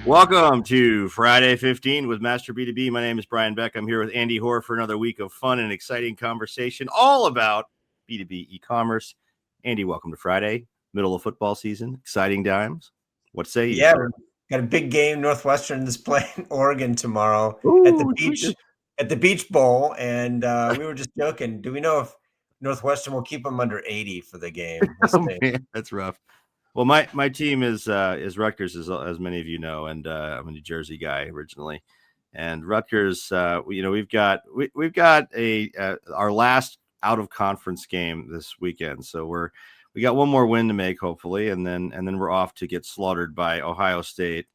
Welcome to Friday 15 with Master B2B. My name is Brian Beck. I'm here with Andy Hoar for another week of fun and exciting conversation all about B2B e-commerce. Andy, welcome to Friday, middle of football season, exciting times. What say you, Yeah, sir? got a big game. Northwestern is playing Oregon tomorrow at the Ooh, Beach Bowl, and we were just joking. Do we know if Northwestern will keep them under 80 for the game? We'll oh, see. man, that's rough. Well, my team is Rutgers, as many of you know, and I'm a New Jersey guy originally. And Rutgers, we've got our last out of conference game this weekend, so we got one more win to make, hopefully, and then we're off to get slaughtered by Ohio State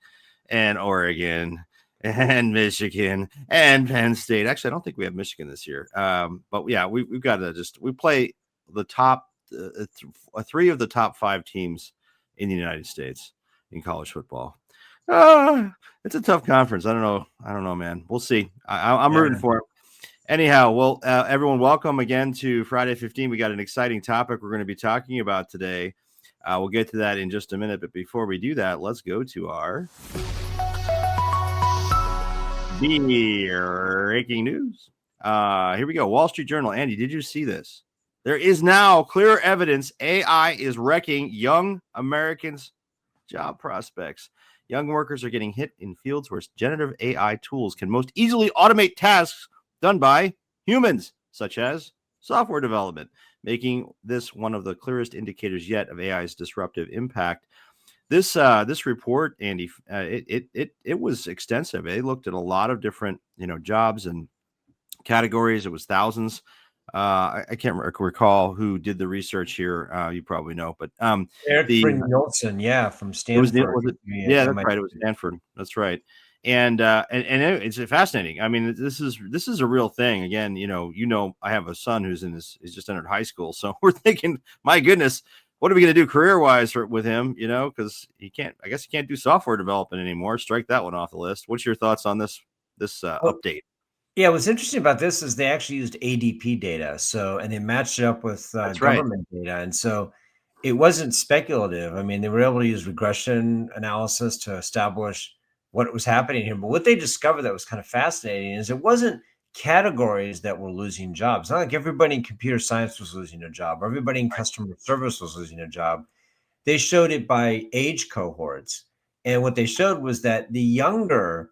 and Oregon and Michigan and Penn State. Actually, I don't think we have Michigan this year, but yeah, we've got to we play the top three of the top five teams in the United States in college football. It's a tough conference. I don't know, man. We'll see. I'm Yeah. rooting for it. Anyhow, well, everyone, welcome again to Friday 15. We got an exciting topic we're going to be talking about today. We'll get to that in just a minute. But before we do that, let's go to our breaking news. Here we go. Wall Street Journal. Andy, did you see this? There is now clear evidence AI is wrecking young Americans' job prospects. Young workers are getting hit in fields where generative AI tools can most easily automate tasks done by humans, such as software development, making this one of the clearest indicators yet of AI's disruptive impact. This report, Andy, it was extensive. It looked at a lot of different jobs and categories. It was thousands. I can't recall who did the research here. You probably know, but Eric Nielsen, from Stanford. was it? Yeah, that's right. It was Stanford. That's right. And it's fascinating. I mean, this is a real thing. Again, I have a son he's just entered high school, so we're thinking, my goodness, what are we going to do career wise with him? Because I guess he can't do software development anymore. Strike that one off the list. What's your thoughts on this update? Yeah, what's interesting about this is they actually used ADP data, and they matched it up with government data, and so it wasn't speculative. I mean, they were able to use regression analysis to establish what was happening here. But what they discovered that was kind of fascinating is it wasn't categories that were losing jobs. Not like everybody in computer science was losing a job, or everybody in customer service was losing a job. They showed it by age cohorts, and what they showed was that the younger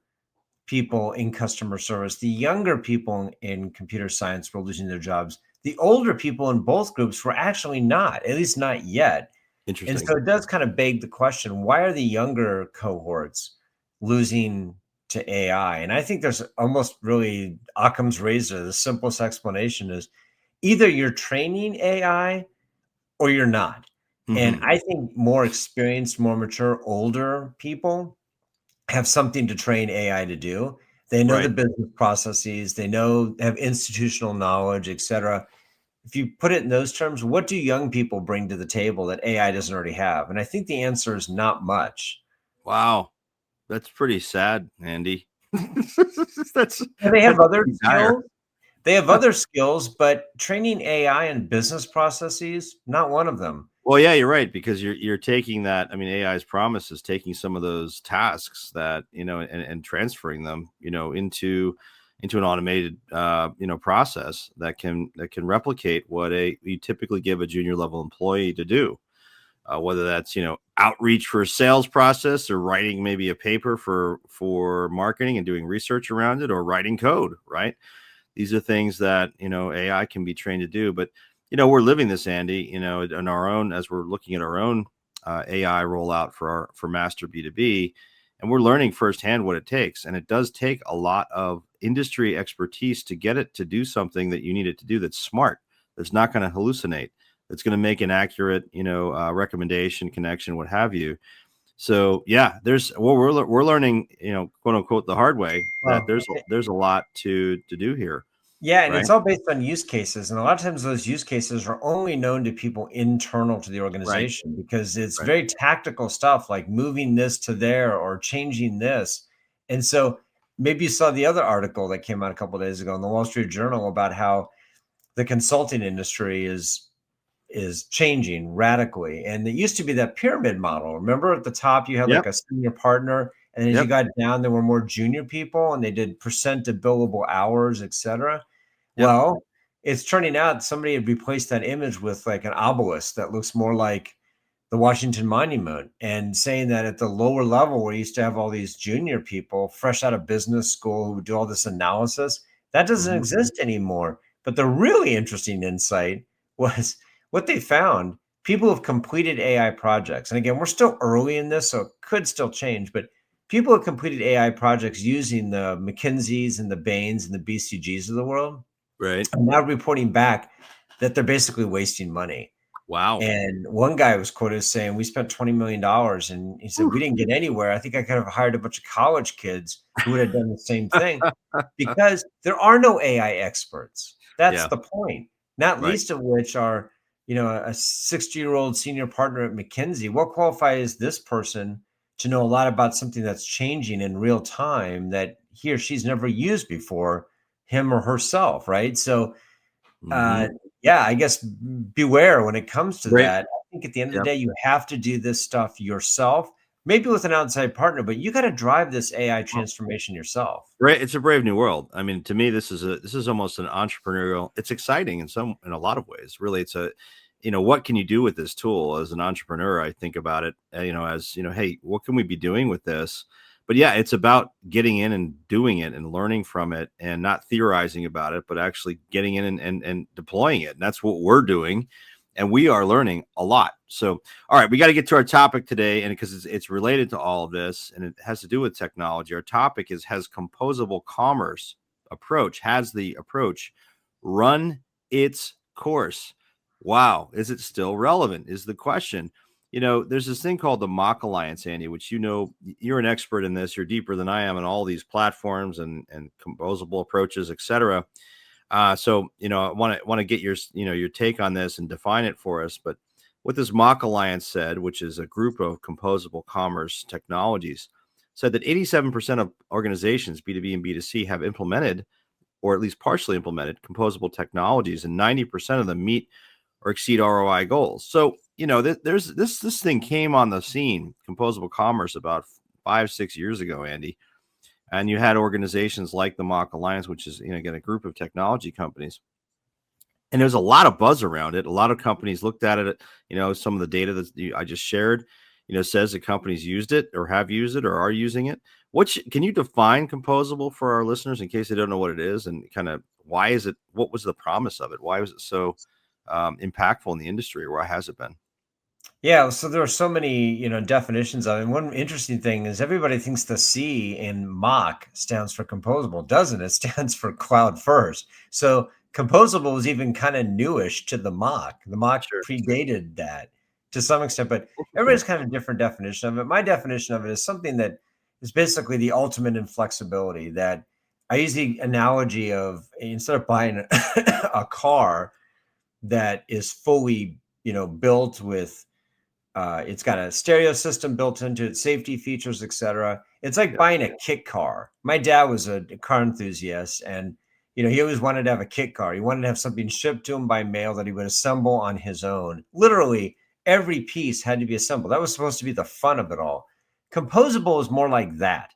people in customer service, the younger people in computer science were losing their jobs. The older people in both groups were actually not, at least not yet. Interesting. And so it does kind of beg the question, why are the younger cohorts losing to AI? And I think there's almost really Occam's razor. The simplest explanation is either you're training AI or you're not. Mm-hmm. And I think more experienced, more mature, older people have something to train AI to do. They know the business processes, have institutional knowledge, et cetera. If you put it in those terms, what do young people bring to the table that AI doesn't already have? And I think the answer is not much. Wow. That's pretty sad, Andy. They have other skills. They have other skills, but training AI in business processes, not one of them. Well, yeah, you're right, because you're taking that. I mean, AI's promise is taking some of those tasks that and transferring them into an automated process that can replicate what you typically give a junior level employee to do, whether that's outreach for a sales process, or writing maybe a paper for marketing and doing research around it, or writing code. Right, these are things that AI can be trained to do, but we're living this, Andy, in our own, as we're looking at our own AI rollout for Master B2B, and we're learning firsthand what it takes. And it does take a lot of industry expertise to get it to do something that you need it to do that's smart, that's not going to hallucinate, that's going to make an accurate, recommendation, connection, what have you. So yeah, we're learning, quote unquote, the hard way, that there's a lot to do here. Yeah, and it's all based on use cases. And a lot of times those use cases are only known to people internal to the organization, because it's very tactical stuff, like moving this to there or changing this. And so maybe you saw the other article that came out a couple of days ago in the Wall Street Journal about how the consulting industry is changing radically. And it used to be that pyramid model. Remember, at the top, you had like a senior partner, And as you Yep. got down, there were more junior people, and they did percent of billable hours, etc. Yep. Well, it's turning out somebody had replaced that image with like an obelisk that looks more like the Washington Monument, and saying that at the lower level where you used to have all these junior people fresh out of business school who would do all this analysis, that doesn't Hmm. exist anymore. But the really interesting insight was what they found. People have completed AI projects. And again, we're still early in this, so it could still change, but people have completed AI projects using the McKinseys and the Bains and the BCGs of the world, Right. and now reporting back that they're basically wasting money. Wow. And one guy was quoted as saying, "We spent $20 million." And he said, "We didn't get anywhere. I think I could have hired a bunch of college kids who would have done the same thing," because there are no AI experts. That's Yeah. the point. Not Right. least of which are, a 60-year-old senior partner at McKinsey. What qualifies this person to know a lot about something that's changing in real time that he or she's never used before, him or herself, right? So Hmm. uh, yeah, I guess beware when it comes to Great. that. I think at the end of the Yep. day, you have to do this stuff yourself, maybe with an outside partner, but you got to drive this AI transformation yourself. Right. It's a brave new world. I mean, to me, this is almost an entrepreneurial. It's exciting in a lot of ways. Really, it's a, what can you do with this tool as an entrepreneur? I think about it, as hey, what can we be doing with this? But yeah, it's about getting in and doing it and learning from it and not theorizing about it, but actually getting in and deploying it. And that's what we're doing. And we are learning a lot. So, all right, we got to get to our topic today, and because it's related to all of this, and it has to do with technology. Our topic is: has composable commerce has the approach run its course? Wow, is it still relevant? Is the question. There's this thing called the MACH Alliance, Andy, which you're an expert in this. You're deeper than I am in all these platforms and composable approaches, etc. So I want to get your take on this and define it for us. But what this MACH Alliance said, which is a group of composable commerce technologies, said that 87% of organizations, B2B and B2C, have implemented or at least partially implemented composable technologies, and 90% of them meet or exceed ROI goals. So there's this thing came on the scene, composable commerce, about 5-6 years ago, Andy. And you had organizations like the MACH Alliance, which is, again, a group of technology companies. And there's a lot of buzz around it. A lot of companies looked at it. Some of the data that I just shared, says that companies used it or have used it or are using it. Can you define composable for our listeners in case they don't know what it is, and kind of why is it? What was the promise of it? Why was it so impactful in the industry? Or why has it been? Yeah, so there are so many, definitions of it. And one interesting thing is everybody thinks the C in mock stands for composable. It doesn't. It stands for cloud first. So composable is even kind of newish to the mock. The mock Sure. predated that to some extent, but Interesting. everybody's kind of different definition of it. My definition of it is something that is basically the ultimate in flexibility. That I use the analogy of, instead of buying a car that is fully, built with, it's got a stereo system built into it, safety features, etc. It's like Yep. buying a kit car. My dad was a car enthusiast, and he always wanted to have a kit car. He wanted to have something shipped to him by mail that he would assemble on his own. Literally, every piece had to be assembled. That was supposed to be the fun of it all. Composable is more like that,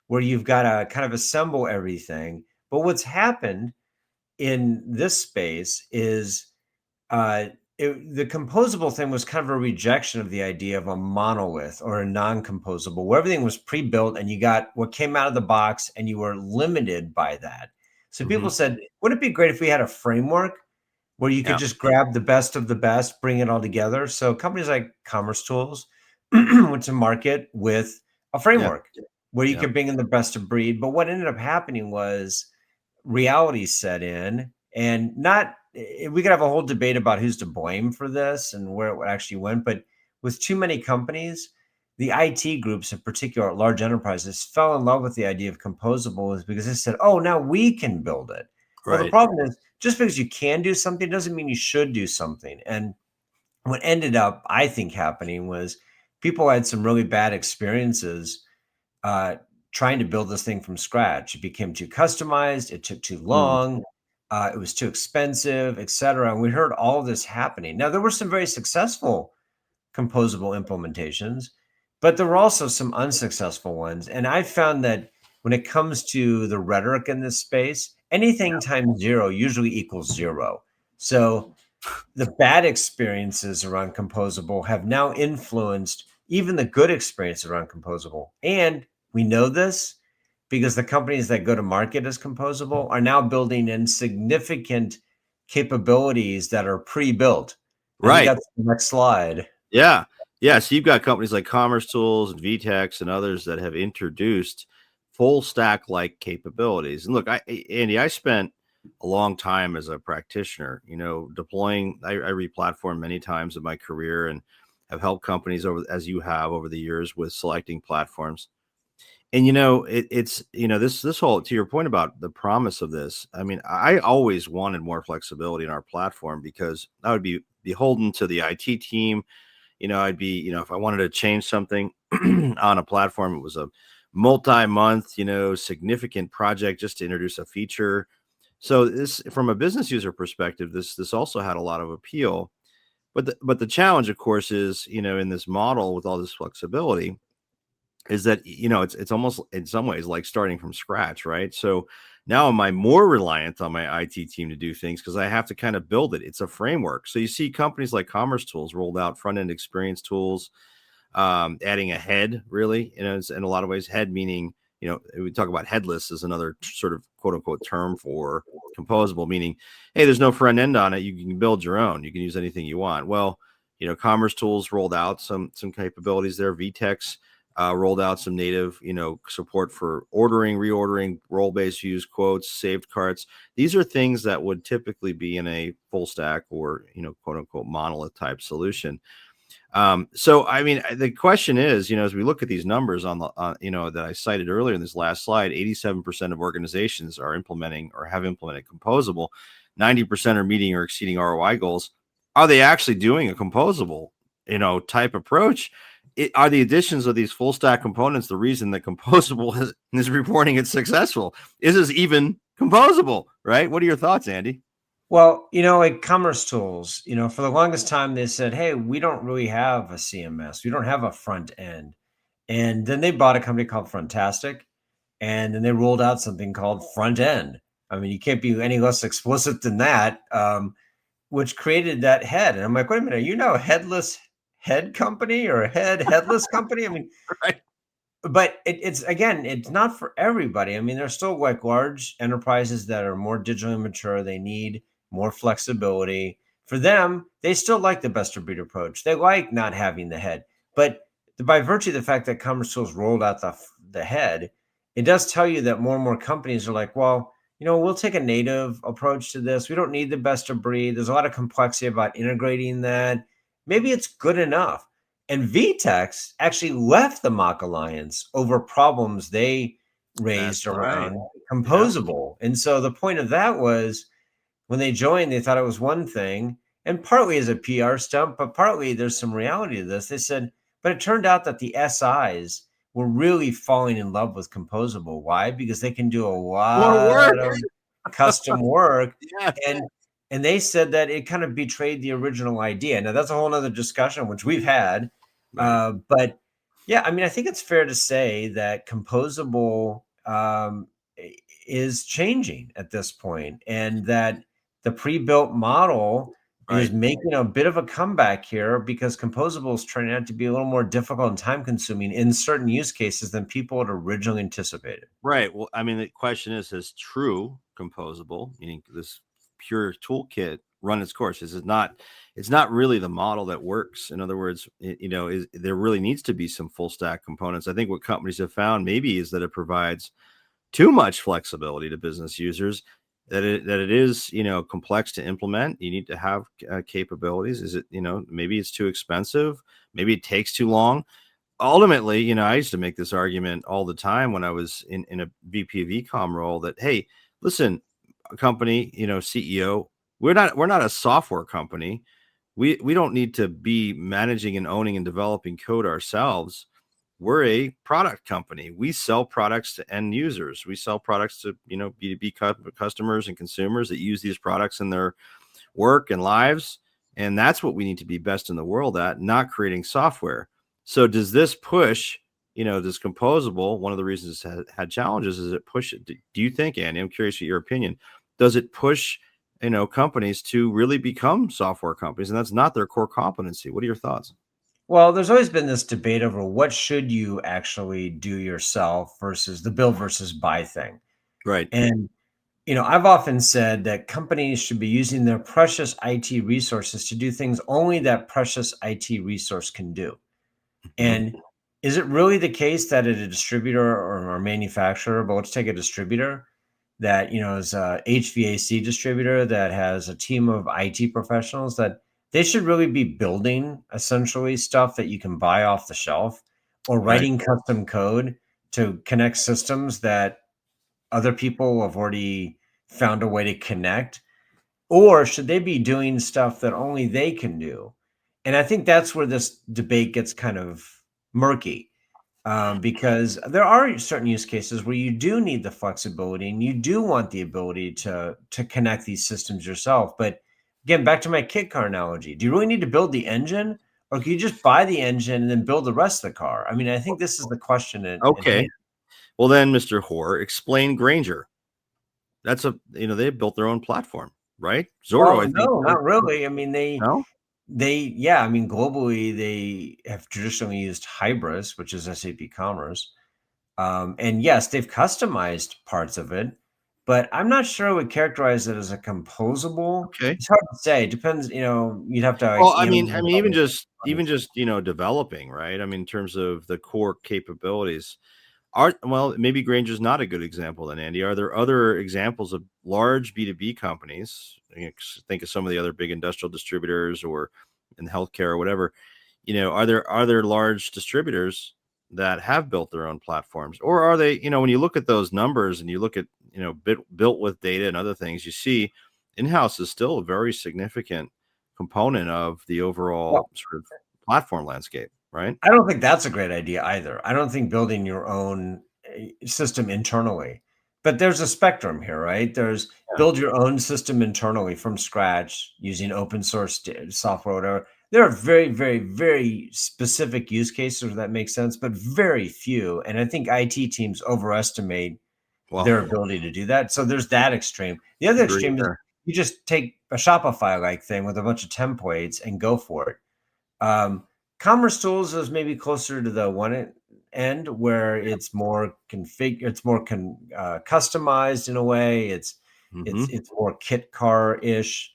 where you've got to kind of assemble everything. But what's happened in this space is, uh, the composable thing was kind of a rejection of the idea of a monolith or a non-composable, where everything was pre-built and you got what came out of the box and you were limited by that. So Hmm. people said, wouldn't it be great if we had a framework where you could Yeah. just grab the best of the best, bring it all together? So companies like Commerce Tools went to market with a Yeah. framework where you Yeah. could bring in the best of breed. But what ended up happening was reality set in, and not we could have a whole debate about who's to blame for this and where it actually went, but with too many companies, the IT groups in particular, large enterprises, fell in love with the idea of composable, is because they said, oh, now we can build it. Well, the Right. problem is, just because you can do something doesn't mean you should do something. And what ended up, I think, happening was people had some really bad experiences uh, trying to build this thing from scratch. It became too customized. It took too Mm. long. It was too expensive, et cetera. And we heard all of this happening. Now, there were some very successful composable implementations, but there were also some unsuccessful ones. And I found that when it comes to the rhetoric in this space, anything times zero usually equals zero. So the bad experiences around Composable have now influenced even the good experiences around Composable. And we know this because the companies that go to market as Composable are now building in significant capabilities that are pre-built. I think Right. that's the next slide. Yeah. Yeah. So you've got companies like Commerce Tools and VTEX and others that have introduced full stack like capabilities. And look, Andy, I spent a long time as a practitioner, deploying. I replatformed many times in my career and have helped companies as you have over the years with selecting platforms. And it's this whole, to your point about the promise of this. I mean, I always wanted more flexibility in our platform because I would be beholden to the IT team. I'd be, if I wanted to change something on a platform, it was a multi-month, significant project just to introduce a feature. So this, from a business user perspective, this also had a lot of appeal. But the challenge, of course, is, in this model with all this flexibility, is that it's almost in some ways like starting from scratch, right? So now am I more reliant on my IT team to do things because I have to kind of build it? It's a framework. So you see companies like Commerce Tools rolled out front-end experience tools, adding a head, really, in a lot of ways. Head meaning, we talk about headless as another sort of quote unquote term for composable, meaning, hey, there's no front end on it. You can build your own. You can use anything you want. Well, Commerce Tools rolled out some capabilities there. VTEX rolled out some native, support for ordering, reordering, role-based views, quotes, saved carts. These are things that would typically be in a full stack or, quote unquote monolith type solution. So, I mean, the question is, as we look at these numbers on the, that I cited earlier in this last slide, 87% of organizations are implementing or have implemented Composable. 90% are meeting or exceeding ROI goals. Are they actually doing a Composable, type approach? Are the additions of these full stack components the reason that Composable is reporting it's successful? Is this even composable, right? What are your thoughts, Andy? Well, like Commerce Tools, for the longest time they said, hey, we don't really have a CMS. We don't have a front end. And then they bought a company called Frontastic, and then they rolled out something called Front End. I mean, you can't be any less explicit than that, which created that head. And I'm like, wait a minute, a headless head company or a headless company? I mean, Right. but it's again, it's not for everybody. I mean, there's still like large enterprises that are more digitally mature. They need more flexibility. For them, they still like the best of breed approach. They like not having the head. But by virtue of the fact that Commerce Tools rolled out the head, it does tell you that more and more companies are like, well, we'll take a native approach to this. We don't need the best of breed. There's a lot of complexity about integrating that. Maybe it's good enough. And VTEX actually left the MACH Alliance over problems they raised That's right. around Yeah. Composable. And so the point of that was when they joined, they thought it was one thing, and partly as a PR stunt, but partly there's some reality to this. They said, but it turned out that the SIs were really falling in love with Composable. Why? Because they can do a More work. lot of custom work. Yeah. And they said that it kind of betrayed the original idea. Now that's a whole nother discussion, which we've had. Right. But yeah, I mean, I think it's fair to say that Composable is changing at this point, and that the pre-built model is Right. making a bit of a comeback here because Composable is turning out to be a little more difficult and time consuming in certain use cases than people had originally anticipated. Right. Well, I mean, the question is true composable, meaning this pure toolkit run its course? Is it not? It's not really the model that works. In other words, there really needs to be some full stack components. I think what companies have found maybe is that it provides too much flexibility to business users. That it is complex to implement. You need to have capabilities. Is it maybe it's too expensive? Maybe it takes too long. Ultimately, I used to make this argument all the time when I was in a VP of ecom role that, hey, listen, a company, CEO, we're not a software company. We don't need to be managing and owning and developing code ourselves. We're a product company. We sell products to end users. We sell products to, B2B customers and consumers that use these products in their work and lives. And that's what we need to be best in the world at, not creating software. So does this push, this composable, one of the reasons it's had challenges is it push it. Do you think, Andy, I'm curious your opinion, does it push, companies to really become software companies, and that's not their core competency? What are your thoughts? Well, there's always been this debate over what should you actually do yourself versus the build versus buy thing. Right. And, I've often said that companies should be using their precious IT resources to do things only that precious IT resource can do. Mhm. And is it really the case that at a distributor or a manufacturer, but let's take a distributor that, is a HVAC distributor that has a team of IT professionals, that they should really be building essentially stuff that you can buy off the shelf, or Right. writing custom code to connect systems that other people have already found a way to connect? Or should they be doing stuff that only they can do? And I think that's where this debate gets kind of murky, because there are certain use cases where you do need the flexibility and you do want the ability to connect these systems yourself. But again, back to my kit car analogy, do you really need to build the engine, or can you just buy the engine and then build the rest of the car? I mean, I think this is the question at hand. Okay. Well, then, Mr. Hoare, explain Granger. That's they built their own platform, right? Zorro, Well, I think. no, not really. I mean, No. yeah, I mean, globally, they have traditionally used Hybris, which is SAP Commerce. And yes, they've customized parts of it, but I'm not sure I would characterize it as a composable. Okay. It's hard to say. It depends, you'd have to Well, like I mean, even analyze just developing, right? I mean, in terms of the core capabilities, well, maybe Granger's not a good example then, Andy. Are there other examples of large B2B companies? Think of some of the other big industrial distributors or in healthcare or whatever. Are there large distributors that have built their own platforms, or are they? When you look at those numbers and you look at built with data and other things, you see in-house is still a very significant component of the Well, overall sort of platform landscape, right? I don't think that's a great idea either. I don't think building your own system internally, but there's a spectrum here, right? There's Yeah. build your own system internally from scratch using open source software, whatever. There are very, very, very specific use cases where that makes sense, but very few. And I think IT teams overestimate Well, their ability to do that. So there's that extreme. The other agree extreme is there. you just take a Shopify like thing with a bunch of templates and go for it. Um, Commerce Tools is maybe closer to the one end where it's more it's more customized in a way. Hmm. It's more kit car ish.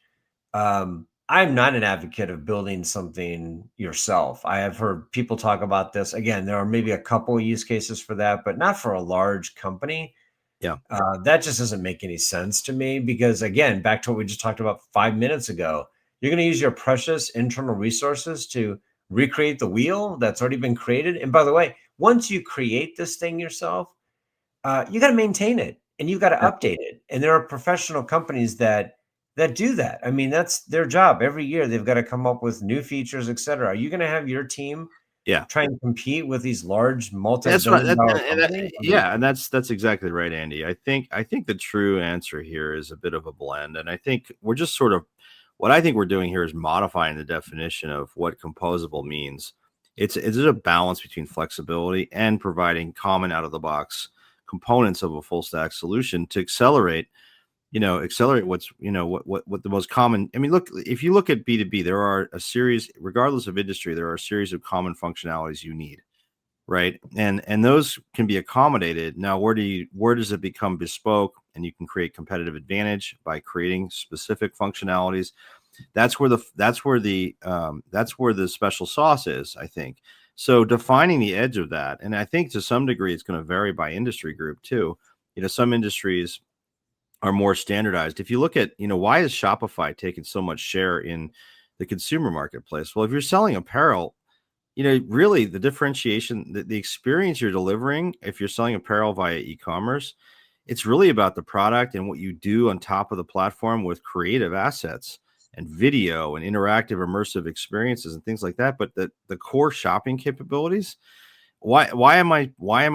I'm not an advocate of building something yourself. I have heard people talk about this. Again, there are maybe a couple of use cases for that, but not for a large company. Yeah. That just doesn't make any sense to me, because again, back to what we just talked about 5 minutes ago, you're going to use your precious internal resources to recreate the wheel that's already been created. And by the way, once you create this thing yourself, you got to maintain it and you've got to Yeah. update it. And there are professional companies that do that. I mean, that's their job. Every year they've got to come up with new features, et cetera. Are you going to have your team Yeah. try and compete with these large That's right. multi-billion-dollar companies? I mean, Yeah, and that's exactly right, Andy. I think the true answer here is a bit of a blend, and I think we're just sort of what I think we're doing here is modifying the definition of what composable means. It's a balance between flexibility and providing common out of the box components of a full stack solution to accelerate what's what the most common. I mean, look, if you look at B2B, there are a series, regardless of industry, there are a series of common functionalities you need, right? And those can be accommodated. Now, where does it become bespoke and you can create competitive advantage by creating specific functionalities? That's where the special sauce is, I think. So defining the edge of that, and I think to some degree it's going to vary by industry group too. Some industries are more standardized. If you look at, why is Shopify taking so much share in the consumer marketplace? Well, if you're selling apparel, really the differentiation, the experience you're delivering, if you're selling apparel via e-commerce, it's really about the product and what you do on top of the platform with creative assets and video and interactive immersive experiences and things like that. But the core shopping capabilities why am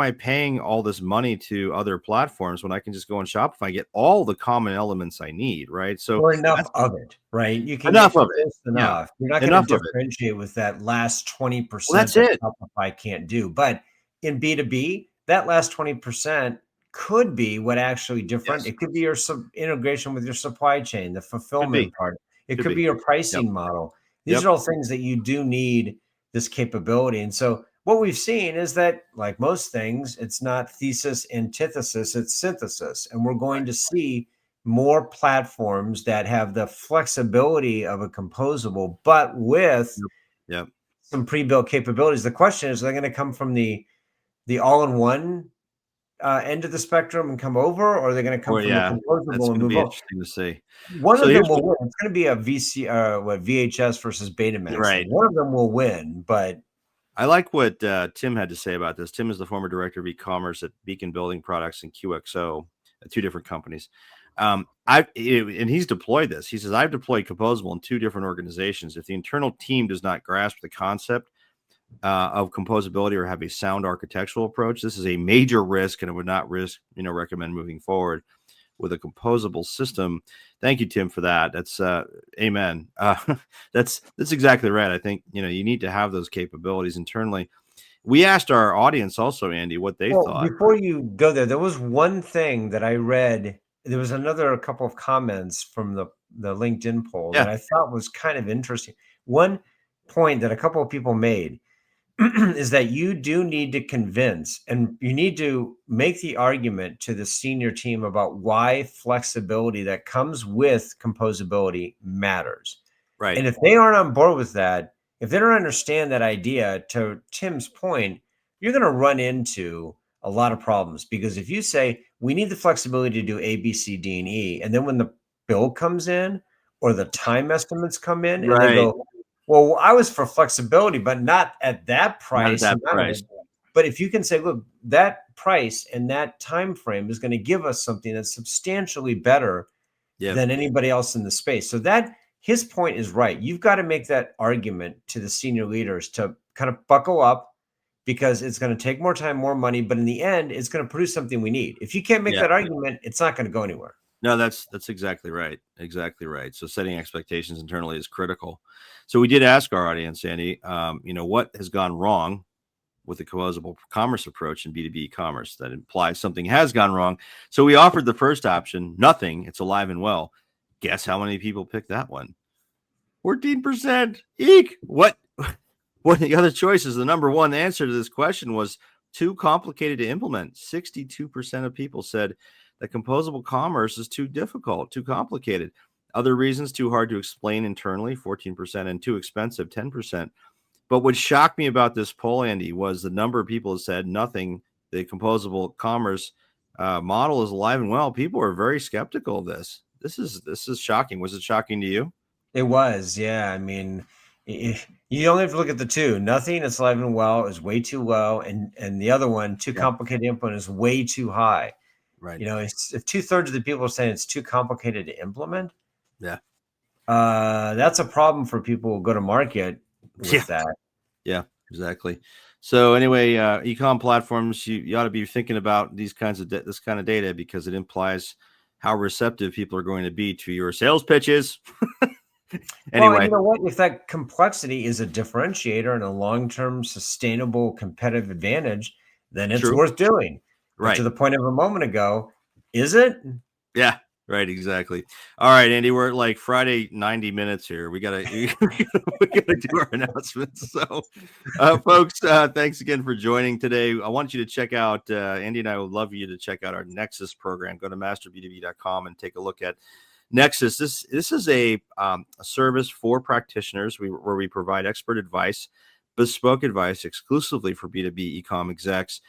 I paying all this money to other platforms when I can just go on Shopify and get all the common elements I need, right? So Or enough that's of it, right? You can enough get of it. close Yeah, enough. You're not gonna enough of it. differentiate with that last Well, 20% that's that it. Shopify can't do. But in B2B, that last 20% could be what actually different. Yes, It could be your integration with your supply chain, the could be, fulfillment part. It could could be be. your Yep, pricing model. These yep. are all things that you do need this capability. And so what we've seen is that, like most things, it's not thesis, antithesis, it's synthesis. And we're going Right. to see more platforms that have the flexibility of a composable, but with Yep. Yep. some pre-built capabilities. The question is, are they going to come from the all-in-one end of the spectrum and come over, or are they going to come Or from the yeah, that's composable and going to move be over? interesting to see. One So of them here's will what. win. It's going to be a VHS versus Betamax thing. Right. One of them will win, but I like what Tim had to say about this. Tim is the former director of e-commerce at Beacon Building Products and QXO, two different companies. And he's deployed this. He says, I've deployed Composable in two different organizations. If the internal team does not grasp the concept of composability or have a sound architectural approach, this is a major risk, and it would not recommend moving forward with a composable system. Thank you, Tim, for that. That's amen. That's exactly right. I think you need to have those capabilities internally. We asked our audience also, Andy, what they well, thought. before you go there was one thing that I read. There was another couple of comments from the LinkedIn poll that Yeah, I thought was kind of interesting. One point that a couple of people made is that you do need to convince and you need to make the argument to the senior team about why flexibility that comes with composability matters. right. And if they aren't on board with that, if they don't understand that idea, to Tim's point, you're going to run into a lot of problems, because if you say we need the flexibility to do A, B, C, D, and E, and then when the bill comes in or the time estimates come in and they Right. go, well, I was for flexibility, but not at that Not at price. that price. But if you can say, look, that price and that time frame is going to give us something that's substantially better Yep. than anybody else in the space. So that his point is right. You've got to make that argument to the senior leaders to kind of buckle up, because it's going to take more time, more money, but in the end, it's going to produce something we need. If you can't make Yeah. that argument, it's not going to go anywhere. No, that's exactly right. Exactly right. So setting expectations internally is critical. So we did ask our audience, Andy, what has gone wrong with the composable commerce approach in B2B commerce. That implies something has gone wrong. So we offered the first option, nothing. It's alive and well. Guess how many people picked that one? 14%. Eek. What the other choices? The number one answer to this question was too complicated to implement. 62% of people said that composable commerce is too difficult, too complicated. Other reasons, too hard to explain internally, 14%, and too expensive, 10%. But what shocked me about this poll, Andy, was the number of people who said nothing. The composable commerce model is alive and well. People are very skeptical of this. This is shocking. Was it shocking to you? It was, yeah. I mean, you only have to look at the two. Nothing, it's alive and well, is way too low, and the other one, too Yeah. complicated to implement, is way too high. Right. If 2/3 of the people are saying it's too complicated to implement, Yeah. that's a problem for people who go to market Yeah. with that. Yeah. Exactly. So anyway, e-com platforms, you ought to be thinking about these kinds of this kind of data, because it implies how receptive people are going to be to your sales pitches. Well, and Anyway, you know what? If that complexity is a differentiator and a long-term sustainable competitive advantage, then it's true. worth doing. But to Right. the point of a moment ago, is it? Yeah. Right. Exactly. All right, Andy, we're at like Friday 90 minutes here. We gotta do our announcements. So, folks, thanks again for joining today. I want you to check out Andy and I would love you to check out our Nexus program. Go to masterb2b.com and take a look at Nexus. This is a service for practitioners where we provide expert advice, bespoke advice exclusively for B2B e-com execs,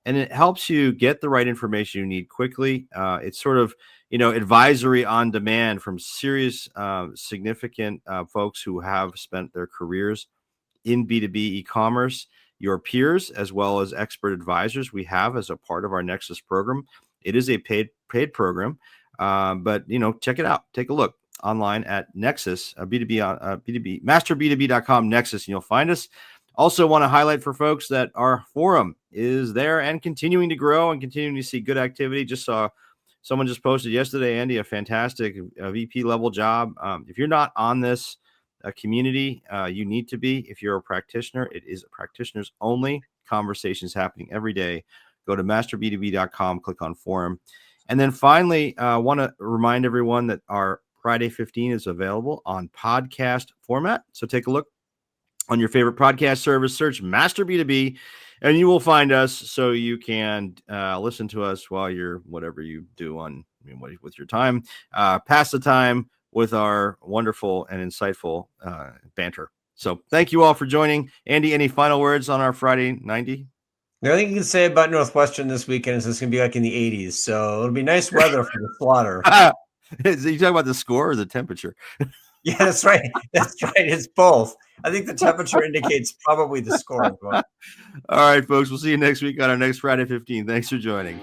and it helps you get the right information you need quickly. It's sort of advisory on demand from serious, significant folks who have spent their careers in B2B e-commerce, your peers, as well as expert advisors we have as a part of our Nexus program. It is a paid program, but check it out. Take a look online at Nexus, B2B, B2B, masterb2b.com, Nexus, and you'll find us. Also want to highlight for folks that our forum is there and continuing to grow and continuing to see good activity. Just saw someone just posted yesterday, Andy, a fantastic VP level job. If you're not on this community, you need to be. If you're a practitioner, it is practitioners only. Conversations happening every day. Go to masterb2b.com, click on forum. And then finally, I want to remind everyone that our Friday 15 is available on podcast format. So take a look on your favorite podcast service, search Master B2B, and you will find us so you can listen to us while you're whatever you do with your time, pass the time with our wonderful and insightful banter. So thank you all for joining. Andy, any final words on our Friday 90? The only thing you can say about Northwestern this weekend is it's going to be like in the 80s. So it'll be nice weather for the slaughter. Is you talking about the score or the temperature? Yeah, that's right. That's right. It's both. I think the temperature indicates probably the score. All right, folks. We'll see you next week on our next Friday 15. Thanks for joining.